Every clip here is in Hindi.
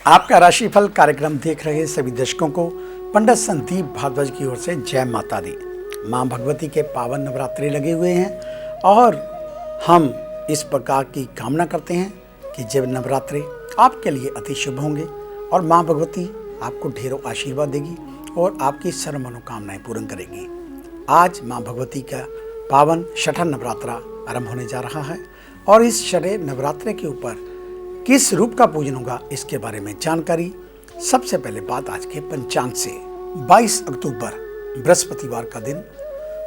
आपका राशिफल कार्यक्रम देख रहे सभी दर्शकों को पंडित संदीप भारद्वाज की ओर से जय माता दी। मां भगवती के पावन नवरात्रि लगे हुए हैं और हम इस प्रकार की कामना करते हैं कि जब नवरात्रि आपके लिए अति शुभ होंगे और मां भगवती आपको ढेरों आशीर्वाद देगी और आपकी सर्व मनोकामनाएं पूर्ण करेगी। आज मां भगवती का पावन छठा नवरात्रा आरंभ होने जा रहा है और इस छठे नवरात्रे के ऊपर किस रूप का पूजन होगा इसके बारे में जानकारी। सबसे पहले बात आज के पंचांग से। 22 अक्टूबर बृहस्पतिवार का दिन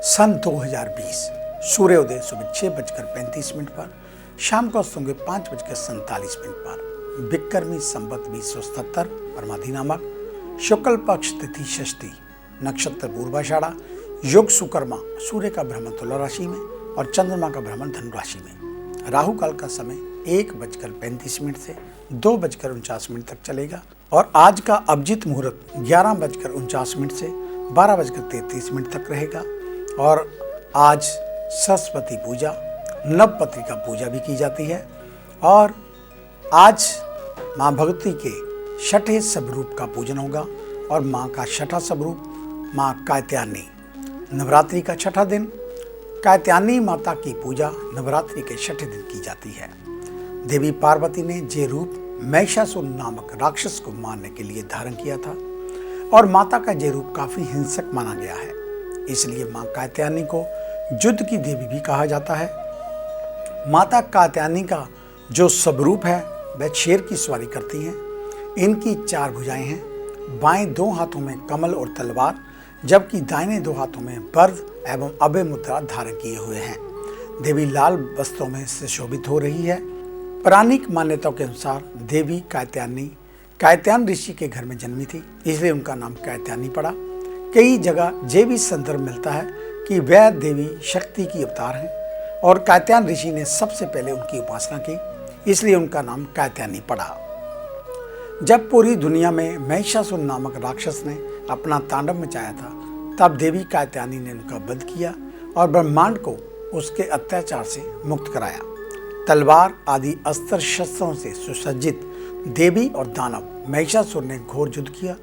सन 2020 सूर्योदय सुबह 6:35 पर, शाम को अस्त होंगे 5:47 पर। विक्रमी संवत 2077 परमाधि नामक, शुक्ल पक्ष तिथि षष्ठी, नक्षत्र पूर्वाषाढ़ा, योग सुकर्मा, सूर्य का भ्रमण तुला राशि में और चंद्रमा का भ्रमण धनु राशि में। राहु काल का समय 1:35 से 2:49 तक चलेगा और आज का अभिजीत मुहूर्त 11:49 से 12:33 तक रहेगा। और आज सरस्वती पूजा, नवपत्रिका पूजा भी की जाती है। और आज मां भगवती के छठे स्वरूप का पूजन होगा और मां का छठा स्वरूप मां कात्यायनी। नवरात्रि का छठा दिन कात्यायनी माता की पूजा नवरात्रि के छठे दिन की जाती है। देवी पार्वती ने जे रूप महिषासुर नामक राक्षस को मारने के लिए धारण किया था और माता का जे रूप काफी हिंसक माना गया है, इसलिए मां कात्यायनी को युद्ध की देवी भी कहा जाता है। माता कात्यायनी का जो स्वरूप है वह शेर की सवारी करती हैं। इनकी 4 भुजाएं हैं, बाएं 2 हाथों में कमल और तलवार, जबकि दाहिने 2 हाथों में वज्र एवं अभय मुद्रा धारण किए हुए हैं। देवी लाल वस्त्रों में सुशोभित हो रही है। पौराणिक मान्यताओं के अनुसार देवी कात्यायनी कात्यायन ऋषि के घर में जन्मी थी, इसलिए उनका नाम कात्यायनी पड़ा। कई जगह ये भी संदर्भ मिलता है कि वह देवी शक्ति की अवतार हैं और कात्यायन ऋषि ने सबसे पहले उनकी उपासना की, इसलिए उनका नाम कात्यायनी पड़ा। जब पूरी दुनिया में महिषासुर नामक राक्षस ने अपना तांडव मचाया था, तब देवी कात्यायनी ने उनका वध किया और ब्रह्मांड को उसके अत्याचार से मुक्त कराया। तलवार आदि अस्त्र शस्त्रों से सुसज्जित देवी और दानव महिषासुर ने घोर युद्ध किया।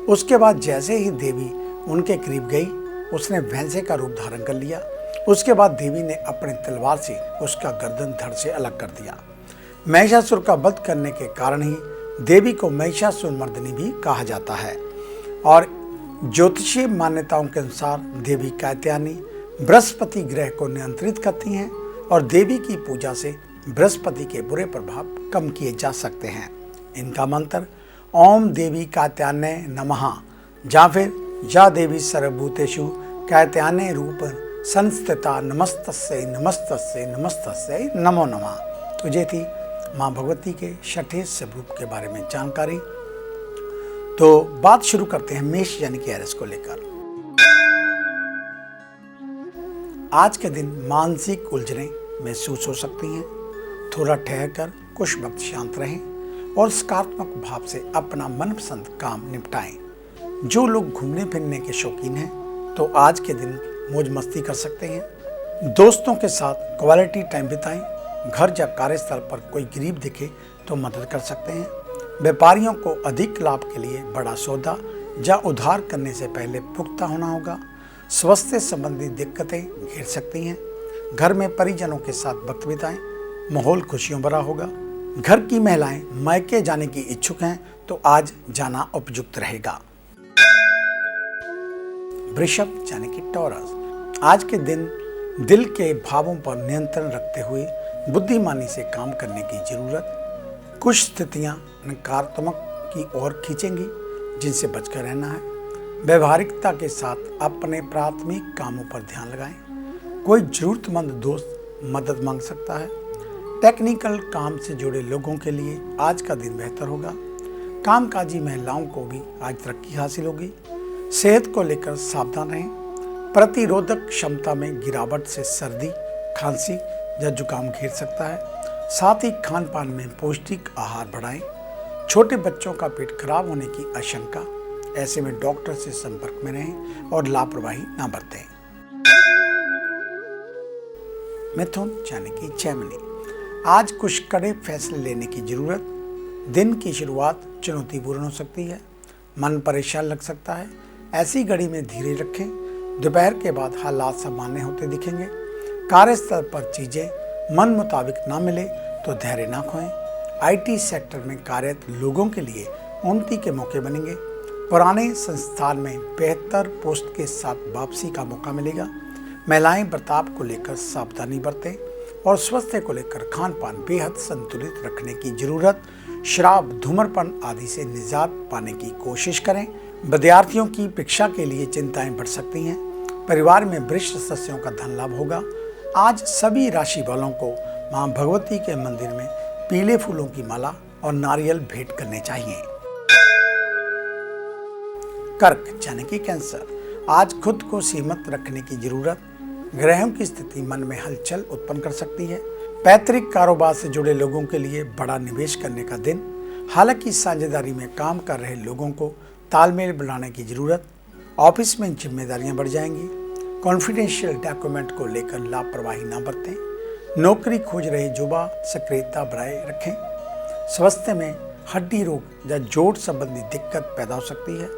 उसके बाद जैसे ही देवी उनके करीब गई, उसने भैंसे का रूप धारण कर लिया। उसके बाद देवी ने अपनी तलवार से उसका गर्दन धड़ से अलग कर दिया। महिषासुर का वध करने के कारण ही देवी को महिषासुर मर्दिनी भी कहा जाता है। और ज्योतिषीय मान्यताओं के अनुसार देवी कात्यायनी बृहस्पति ग्रह को नियंत्रित करती हैं और देवी की पूजा से बृहस्पति के बुरे प्रभाव कम किए जा सकते हैं। इनका मंत्र ओम देवी कात्यायने नमः या फिर या देवी सर्वभूतेषु कात्यायने रूप संस्थिता नमस्तस्यै नमस्तस्यै नमस्तस्यै नमो नमः। तो ये थी मां भगवती के छठे स्वरूप के बारे में जानकारी। तो बात शुरू करते हैं मेष यानी कि एरिस को लेकर। आज के दिन मानसिक उलझनें महसूस हो सकती हैं। थोड़ा ठहरकर कुछ वक्त शांत रहें और सकारात्मक भाव से अपना मनपसंद काम निपटाएं। जो लोग घूमने फिरने के शौकीन हैं तो आज के दिन मौज मस्ती कर सकते हैं। दोस्तों के साथ क्वालिटी टाइम बिताएं। घर या कार्यस्थल पर कोई गरीब दिखे तो मदद कर सकते हैं। व्यापारियों को अधिक लाभ के लिए बड़ा सौदा या उधार करने से पहले पुख्ता होना होगा। स्वास्थ्य संबंधी दिक्कतें घेर सकती हैं। घर में परिजनों के साथ वक्त बिताएं, माहौल खुशियों भरा होगा। घर की महिलाएं मायके जाने की इच्छुक हैं तो आज जाना उपयुक्त रहेगा। वृषभ यानी कि टॉरस, आज के दिन दिल के भावों पर नियंत्रण रखते हुए बुद्धिमानी से काम करने की जरूरत। कुछ स्थितियां नकारात्मक की ओर खींचेंगी, जिनसे बचकर रहना है। व्यवहारिकता के साथ अपने प्राथमिक कामों पर ध्यान लगाएं। कोई जरूरतमंद दोस्त मदद मांग सकता है। टेक्निकल काम से जुड़े लोगों के लिए आज का दिन बेहतर होगा। कामकाजी महिलाओं को भी आज तरक्की हासिल होगी। सेहत को लेकर सावधान रहें। प्रतिरोधक क्षमता में गिरावट से सर्दी, खांसी या जुकाम घेर सकता है। साथ ही खान पान में पौष्टिक आहार बढ़ाएं। छोटे बच्चों का पेट खराब होने की आशंका, ऐसे में डॉक्टर से संपर्क में रहें और लापरवाही ना बरतें। मिथुन यानी कि जेमिनी, आज कुछ कड़े फैसले लेने की जरूरत। दिन की शुरुआत चुनौतीपूर्ण हो सकती है, मन परेशान लग सकता है। ऐसी घड़ी में धीरे रखें। दोपहर के बाद हालात सामान्य होते दिखेंगे। कार्यस्थल पर चीज़ें मन मुताबिक ना मिले तो धैर्य ना खोएं। आईटी सेक्टर में कार्यरत लोगों के लिए उन्नति के मौके बनेंगे। पुराने संस्थान में बेहतर पोस्ट के साथ वापसी का मौका मिलेगा। महिलाएं बर्ताव को लेकर सावधानी बरतें और स्वास्थ्य को लेकर खान पान बेहद संतुलित रखने की जरूरत। शराब, धूम्रपान आदि से निजात पाने की कोशिश करें। विद्यार्थियों की परीक्षा के लिए चिंताएं बढ़ सकती हैं। परिवार में वरिष्ठ सदस्यों का धन लाभ होगा। आज सभी राशि वालों को मां भगवती के मंदिर में पीले फूलों की माला और नारियल भेंट करने चाहिए। कर्क यानी कि कैंसर, आज खुद को सीमित रखने की जरूरत। ग्रहों की स्थिति मन में हलचल उत्पन्न कर सकती है। पैतृक कारोबार से जुड़े लोगों के लिए बड़ा निवेश करने का दिन। हालांकि साझेदारी में काम कर रहे लोगों को तालमेल बनाने की जरूरत। ऑफिस में जिम्मेदारियां बढ़ जाएंगी। कॉन्फिडेंशियल डॉक्यूमेंट को लेकर लापरवाही न बरतें। नौकरी खोज रहे युवा सक्रियता बनाए रखें। स्वास्थ्य में हड्डी रोग या जोड़ संबंधी दिक्कत पैदा हो सकती है।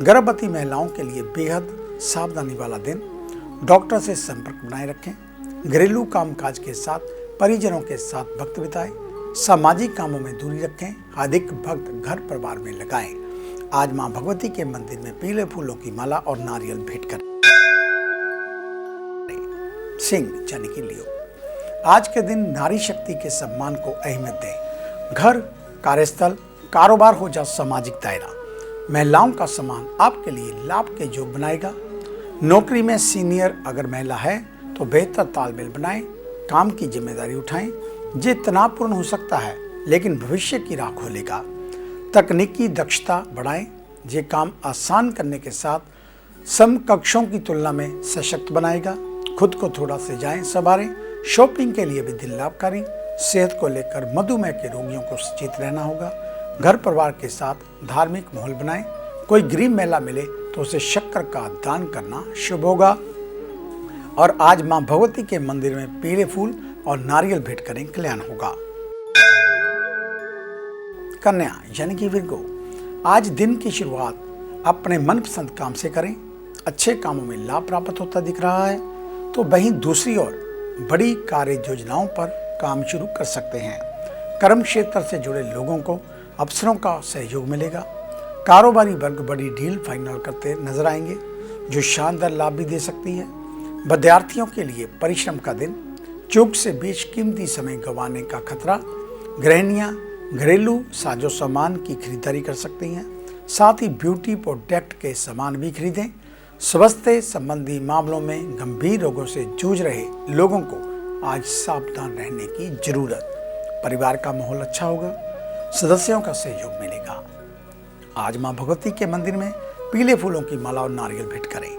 गर्भवती महिलाओं के लिए बेहद सावधानी वाला दिन। डॉक्टर से संपर्क बनाए रखें। घरेलू कामकाज के साथ परिजनों के साथ वक्त बिताएं। सामाजिक कामों में दूरी रखें। अधिक भक्त घर परिवार में लगाएं। आज मां भगवती के मंदिर में पीले फूलों की माला और नारियल भेंट करें। सिंह यानी कि लियो, आज के दिन नारी शक्ति के सम्मान को अहमियत दें। घर, कार्यस्थल, कारोबार हो या सामाजिक दायरा, महिलाओं का सम्मान आपके लिए लाभ के योग बनाएगा। नौकरी में सीनियर अगर महिला है तो बेहतर तालमेल बनाएं। काम की जिम्मेदारी उठाएं। ये तनावपूर्ण हो सकता है लेकिन भविष्य की राह खोलेगा। तकनीकी दक्षता बढ़ाएं। ये काम आसान करने के साथ समकक्षों की तुलना में सशक्त बनाएगा। खुद को थोड़ा सजाएं संवारें। शॉपिंग के लिए भी दिन लाभकारी। सेहत को लेकर मधुमेह के रोगियों को सचेत रहना होगा। घर परिवार के साथ धार्मिक माहौल बनाएं। कोई गरीब महिला मिले तो उसे शक्कर का दान करना शुभ होगा। और आज मां भगवती के मंदिर में पीले फूल और नारियल भेंट करें, कल्याण होगा। कन्या यानी कि विर्गो, आज दिन की शुरुआत अपने मनपसंद काम से करें। अच्छे कामों में लाभ प्राप्त होता दिख रहा है तो वहीं दूसरी ओर बड़ी कार्य योजनाओं पर काम शुरू कर सकते हैं। कर्म क्षेत्र से जुड़े लोगों को अफसरों का सहयोग मिलेगा। कारोबारी वर्ग बड़ी डील फाइनल करते नजर आएंगे जो शानदार लाभ भी दे सकती है। विद्यार्थियों के लिए परिश्रम का दिन। चूक से बेशकीमती समय गंवाने का खतरा। गृहिणियां घरेलू साजो सामान की खरीदारी कर सकती हैं। साथ ही ब्यूटी प्रोडक्ट के सामान भी खरीदें। स्वास्थ्य संबंधी मामलों में गंभीर रोगों से जूझ रहे लोगों को आज सावधान रहने की जरूरत। परिवार का माहौल अच्छा होगा। सदस्यों का सहयोग मिलेगा। आज मां भगवती के मंदिर में पीले फूलों की माला और नारियल भेंट करें।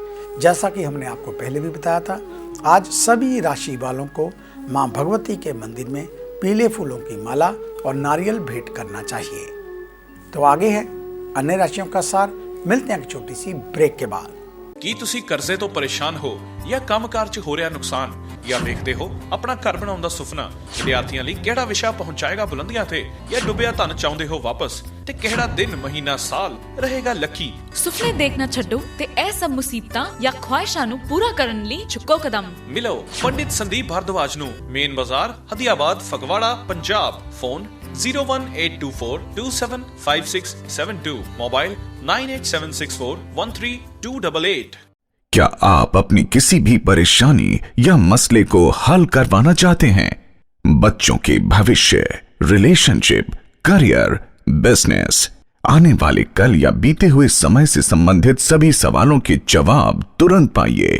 जैसा कि हमने आपको पहले भी बताया था, आज सभी राशि वालों को मां भगवती के मंदिर में पीले फूलों की माला और नारियल भेंट करना चाहिए। तो आगे है अन्य राशियों का सार। मिलते हैं एक छोटी सी ब्रेक के बाद। ਕੀ ਤੁਸੀਂ ਕਰਜ਼ੇ ਤੋਂ ਪਰੇਸ਼ਾਨ ਹੋ ਜਾਂ ਕੰਮਕਾਰ 'ਚ ਹੋ ਰਿਹਾ ਨੁਕਸਾਨ ਜਾਂ ਵੇਖਦੇ ਹੋ ਆਪਣਾ ਘਰ ਬਣਾਉਣ ਦਾ ਸੁਪਨਾ? ਵਿਦਿਆਰਥੀਆਂ ਲਈ ਕਿਹੜਾ ਵਿਸ਼ਾ ਪਹੁੰਚਾਏਗਾ ਬੁਲੰਦੀਆਂ ਤੇ ਜਾਂ ਡੁੱਬਿਆ ਧਨ ਚਾਹੁੰਦੇ ਹੋ ਵਾਪਸ? ਤੇ ਕਿਹੜਾ ਦਿਨ ਮਹੀਨਾ ਸਾਲ ਰਹੇਗਾ ਲੱਕੀ? ਸੁਪਨੇ ਦੇਖਣਾ ਛੱਡੋ ਤੇ ਇਹ ਸਭ ਮੁਸੀਬਤਾਂ ਜਾਂ ਖੁਆਇਸ਼ਾਂ ਨੂੰ ਪੂਰਾ ਕਰਨ ਲਈ ਚੁੱਕੋ ਕਦਮ। ਮਿਲੋ ਪੰਡਿਤ ਸੰਦੀਪ ਭਾਰਦਵਾਜ ਨੂੰ, ਮੇਨ ਬਾਜ਼ਾਰ, ਹਦੀਆਬਾਦ, ਫਗਵਾੜਾ, ਪੰਜਾਬ। Phone 01824275672, mobile 9876413288। क्या आप अपनी किसी भी परेशानी या मसले को हल करवाना चाहते हैं? बच्चों के भविष्य, रिलेशनशिप, करियर, बिजनेस, आने वाले कल या बीते हुए समय से संबंधित सभी सवालों के जवाब तुरंत पाइए।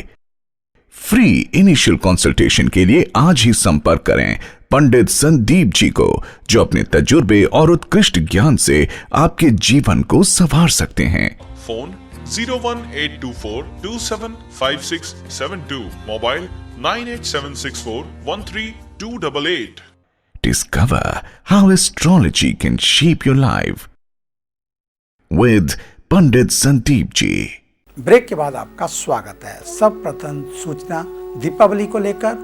फ्री इनिशियल कंसल्टेशन के लिए आज ही संपर्क करें पंडित संदीप जी को, जो अपने तजुर्बे और उत्कृष्ट ज्ञान से आपके जीवन को संवार सकते हैं। Phone 01824275672, mobile 9876413288। Discover how astrology can shape your life with Pandit Sandeep ji. Break के बाद आपका स्वागत है। सब प्रथम सूचना दीपावली को लेकर।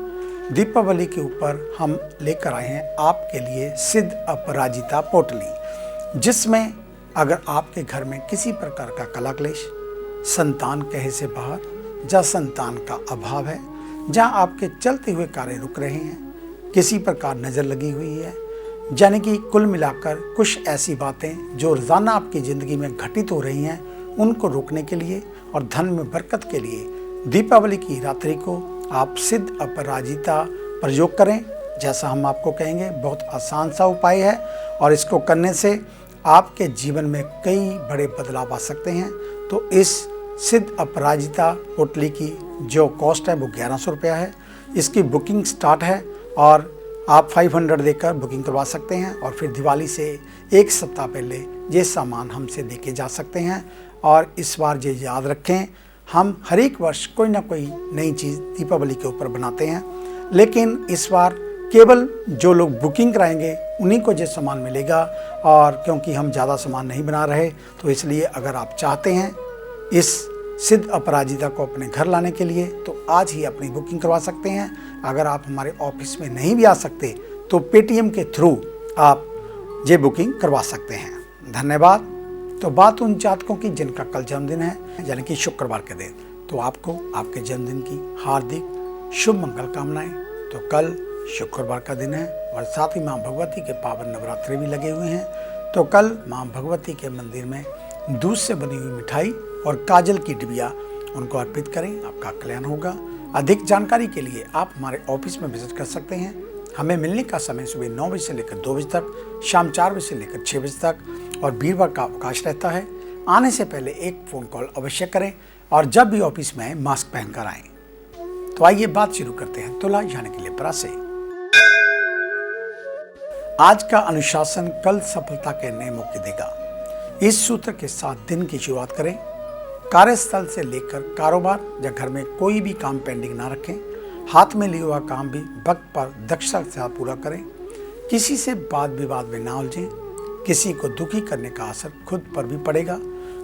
दीपावली के ऊपर हम लेकर आए हैं आपके लिए सिद्ध अपराजिता पोटली, जिसमें अगर आपके घर में किसी प्रकार का कला क्लेश, संतान कहे से बाहर या संतान का अभाव है, जहां आपके चलते हुए कार्य रुक रहे हैं, किसी प्रकार नज़र लगी हुई है, यानी कि कुल मिलाकर कुछ ऐसी बातें जो रोज़ाना आपकी ज़िंदगी में घटित हो रही हैं, उनको रोकने के लिए और धन में बरकत के लिए दीपावली की रात्रि को आप सिद्ध अपराजिता प्रयोग करें। जैसा हम आपको कहेंगे, बहुत आसान सा उपाय है और इसको करने से आपके जीवन में कई बड़े बदलाव आ सकते हैं। तो इस सिद्ध अपराजिता पोटली की जो कॉस्ट है वो 1100 रुपया है। इसकी बुकिंग स्टार्ट है और आप 500 देकर बुकिंग करवा सकते हैं और फिर दिवाली से एक सप्ताह पहले ये सामान हमसे लेके जा सकते हैं। और इस बार ये याद रखें, हम हर एक वर्ष कोई ना कोई नई चीज़ दीपावली के ऊपर बनाते हैं, लेकिन इस बार केवल जो लोग बुकिंग कराएंगे उन्हीं को ये सामान मिलेगा। और क्योंकि हम ज़्यादा सामान नहीं बना रहे, तो इसलिए अगर आप चाहते हैं इस सिद्ध अपराजिता को अपने घर लाने के लिए, तो आज ही अपनी बुकिंग करवा सकते हैं। अगर आप हमारे ऑफिस में नहीं भी आ सकते तो पेटीएम के थ्रू आप ये बुकिंग करवा सकते हैं। धन्यवाद। तो बात उन जातकों की जिनका कल जन्मदिन है, यानी कि शुक्रवार के दिन, तो आपको आपके जन्मदिन की हार्दिक शुभ मंगल कामनाएं। तो कल शुक्रवार का दिन है और साथ ही माँ भगवती के पावन नवरात्रि भी लगे हुए हैं। तो कल माँ भगवती के मंदिर में दूध से बनी हुई मिठाई और काजल की डिबिया उनको अर्पित करें, आपका कल्याण होगा। अधिक जानकारी के लिए आप हमारे ऑफिस में विजिट कर सकते हैं। हमें मिलने का समय सुबह 9 बजे से लेकर 2 बजे तक, शाम 4 बजे से लेकर 6 बजे तक और वीरवार का अवकाश रहता है। आने से पहले एक फ़ोन कॉल अवश्य करें और जब भी ऑफिस में आए मास्क पहनकर आएँ। तो आइए बात शुरू करते हैं तुला यानी कि लिब्रा से। आज का अनुशासन कल सफलता के नए मौके देगा। इस सूत्र के साथ दिन की शुरुआत करें। कार्यस्थल से लेकर कारोबार या घर में कोई भी काम पेंडिंग ना रखें। हाथ में लिया हुआ काम भी वक्त पर दक्षता के साथ पूरा करें। किसी से वाद विवाद में ना उलझें। किसी को दुखी करने का असर खुद पर भी पड़ेगा।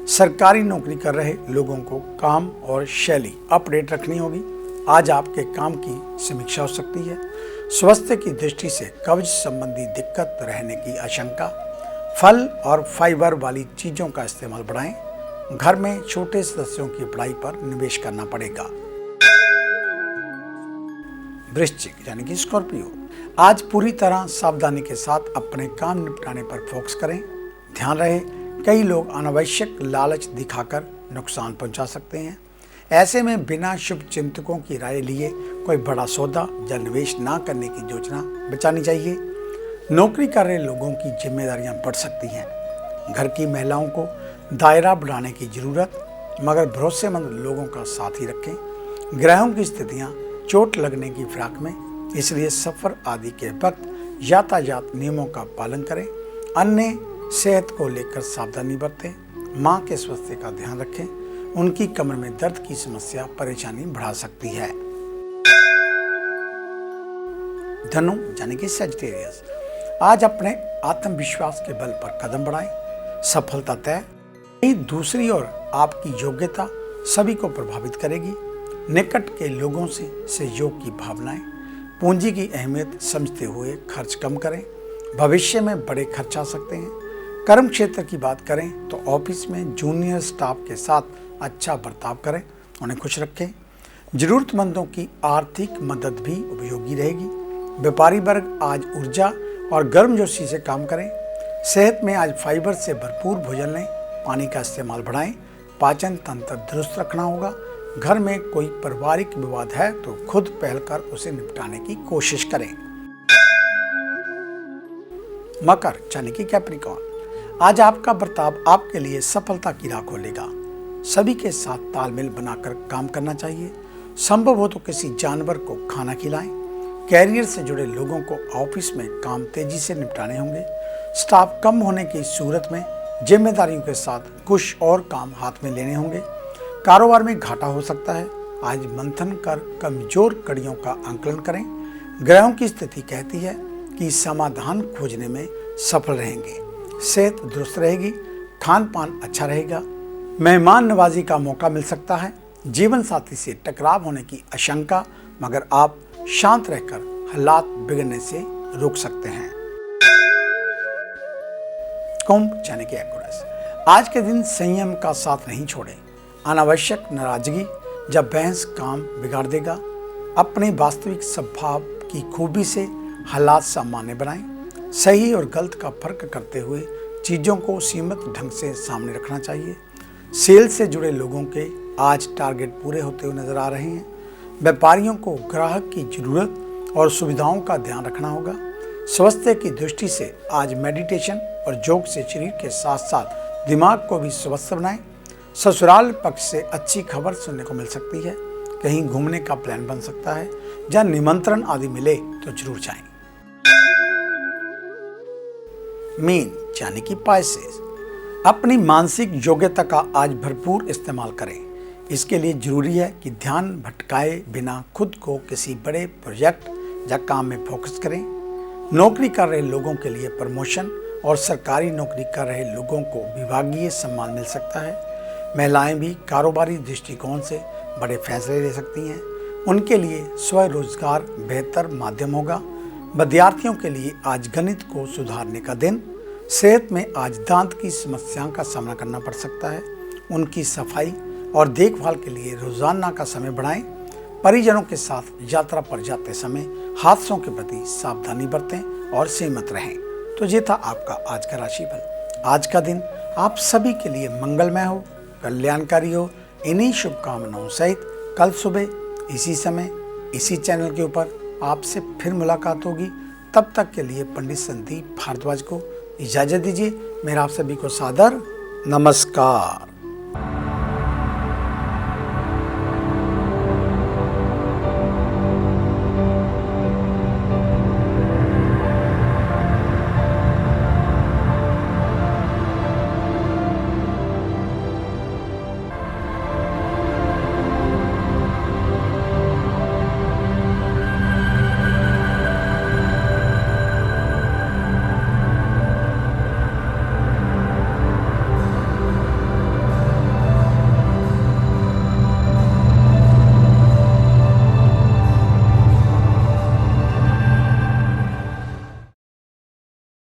सरकारी नौकरी कर रहे लोगों को काम और शैली अपडेट रखनी होगी। आज आपके काम की समीक्षा हो सकती है। स्वास्थ्य की दृष्टि से कब्ज संबंधी दिक्कत रहने की आशंका। फल और फाइबर वाली चीज़ों का इस्तेमाल बढ़ाएं। घर में छोटे सदस्यों की पढ़ाई पर निवेश करना पड़ेगा। वृश्चिक यानी कि स्कॉर्पियो, आज पूरी तरह सावधानी के साथ अपने काम निपटाने पर फोकस करें। ध्यान रहे, कई लोग अनावश्यक लालच दिखाकर नुकसान पहुंचा सकते हैं। ऐसे में बिना शुभ चिंतकों की राय लिए कोई बड़ा सौदा या निवेश ना करने की योजना बचानी चाहिए। नौकरी कर रहे लोगों की जिम्मेदारियां बढ़ सकती हैं। घर की महिलाओं को दायरा बढ़ाने की जरूरत, मगर भरोसेमंद लोगों का साथ ही रखें। ग्रहों की स्थितियां चोट लगने की फिराक में, इसलिए सफर आदि के वक्त यातायात नियमों का पालन करें। अन्य सेहत को लेकर सावधानी बरतें। मां के स्वास्थ्य का ध्यान रखें। उनकी कमर में दर्द की समस्या परेशानी बढ़ा सकती है। धनु यानी कि सजिटेरियस, आज अपने आत्मविश्वास के बल पर कदम बढ़ाएं। सफलता तय। दूसरी ओर आपकी योग्यता सभी को प्रभावित करेगी। निकट के लोगों से सहयोग की भावनाएं। पूंजी की अहमियत समझते हुए खर्च कम करें। भविष्य में बड़े खर्च आ सकते हैं। कर्म क्षेत्र की बात करें तो ऑफिस में जूनियर स्टाफ के साथ अच्छा बर्ताव करें, उन्हें खुश रखें। जरूरतमंदों की आर्थिक मदद भी उपयोगी रहेगी। व्यापारी वर्ग आज ऊर्जा और गर्मजोशी से काम करें। सेहत में आज फाइबर से भरपूर भोजन लें। पानी का इस्तेमाल बढ़ाएं। पाचन तंत्र दुरुस्त रखना होगा। घर में कोई पारिवारिक विवाद है तो खुद पहल कर उसे निपटाने की कोशिश करें। मकर यानी कि कैप्रिकॉर्न, आज आपका बर्ताव आपके लिए सफलता की राह खोलेगा। सभी के साथ तालमेल बनाकर काम करना चाहिए। संभव हो तो किसी जानवर को खाना खिलाएं। कैरियर से जुड़े लोगों को ऑफिस में काम तेजी से निपटाने होंगे। स्टाफ कम होने की सूरत में जिम्मेदारियों के साथ कुछ और काम हाथ में लेने होंगे। कारोबार में घाटा हो सकता है। आज मंथन कर कमजोर कड़ियों का आंकलन करें। ग्रहों की स्थिति कहती है कि समाधान खोजने में सफल रहेंगे। सेहत दुरुस्त रहेगी। खान पान अच्छा रहेगा। मेहमान नवाजी का मौका मिल सकता है। जीवन साथी से टकराव होने की आशंका, मगर आप शांत रहकर हालात बिगड़ने से रोक सकते हैं। कुंभ यानी कि एक्वेरियस, आज के दिन संयम का साथ नहीं छोड़ें। अनावश्यक नाराजगी जब बहस काम बिगाड़ देगा। अपने वास्तविक स्वभाव की खूबी से हालात सामान्य बनाएं। सही और गलत का फर्क करते हुए चीज़ों को सीमित ढंग से सामने रखना चाहिए। सेल से जुड़े लोगों के आज टारगेट पूरे होते हुए नजर आ रहे हैं। व्यापारियों को ग्राहक की जरूरत और सुविधाओं का ध्यान रखना होगा। स्वास्थ्य की दृष्टि से आज मेडिटेशन और योग से शरीर के साथ साथ दिमाग को भी स्वस्थ बनाएं। ससुराल पक्ष से अच्छी खबर सुनने को मिल सकती है। कहीं घूमने का प्लान बन सकता है। जहाँ निमंत्रण आदि मिले तो जरूर जाएं। मीन यानी कि पाइसेस, अपनी मानसिक योग्यता का आज भरपूर इस्तेमाल करें। इसके लिए जरूरी है कि ध्यान भटकाए बिना खुद को किसी बड़े प्रोजेक्ट या काम में फोकस करें। नौकरी कर रहे लोगों के लिए प्रमोशन और सरकारी नौकरी कर रहे लोगों को विभागीय सम्मान मिल सकता है। महिलाएं भी कारोबारी दृष्टिकोण से बड़े फैसले ले सकती हैं। उनके लिए स्वरोजगार बेहतर माध्यम होगा। विद्यार्थियों के लिए आज गणित को सुधारने का दिन। सेहत में आज दांत की समस्याओं का सामना करना पड़ सकता है। उनकी सफाई और देखभाल के लिए रोजाना का समय बढ़ाएं। परिजनों के साथ यात्रा पर जाते समय हादसों के प्रति सावधानी बरतें और सहमत रहें। तो ये था आपका आज का राशिफल। आज का दिन आप सभी के लिए मंगलमय हो, कल्याणकारी हो। इन्हीं शुभकामनाओं सहित कल सुबह इसी समय इसी चैनल के ऊपर आपसे फिर मुलाकात होगी। तब तक के लिए पंडित संदीप भारद्वाज को इजाजत दीजिए। मेरा आप सभी को सादर नमस्कार।